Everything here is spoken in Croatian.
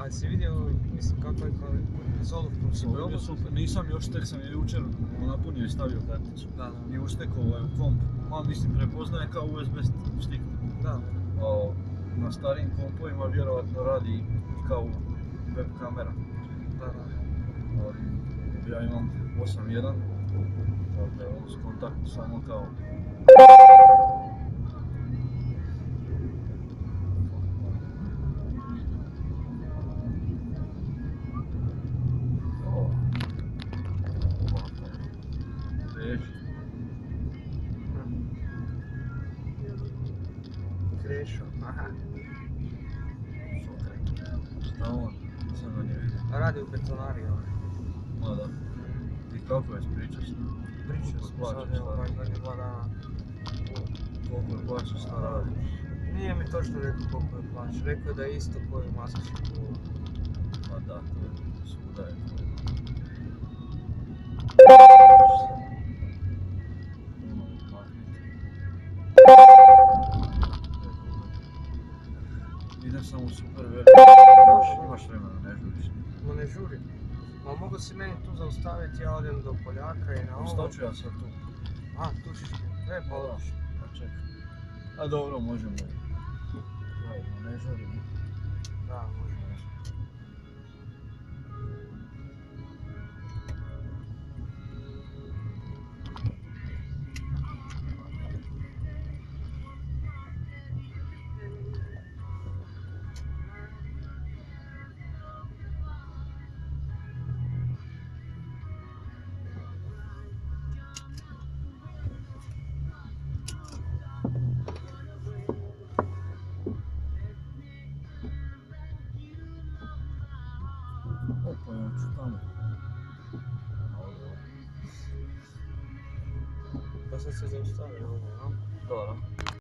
ali si vidio, mislim, kako je s olovkom si probao? Super, nisam još, tek sam je jučer napunio i stavio karticu. Da. I ustekao u komp. Mislim, prepoznaje kao USB stick. Da. Na starijim kompovima vjerovatno radi i kao web kamera. Da. Ja imam 8.1, dakle s kontaktom samo kao... Krešo, aha. Znamo, nisam ga nije vidio. Radi u betonari ovaj. Ma da. I kako je pričao s njim? Pričao sam sad, evo, baš zadnje 2 dana. Koliko je plaća, šta radi? Nije mi točno rekao koliko je plaća, rekao je da je isto koji maskički govor. Ma da, to je svuda je to. Idem sam u super veliko, imaš vremena, ne žuriš. Ma ne žuri. Ma mogu si meni tu zaustaviti, ja odem do Poljaka i na ovo. Šta ću ja sad tu? A, tu ćeš ti. Pa odeš. Pa čekaj. A dobro, možemo. Zajedno, ne žurimo. Da, možemo. Opa, ja ću tamo. Pa sad se zaustavio ovo, no? Da.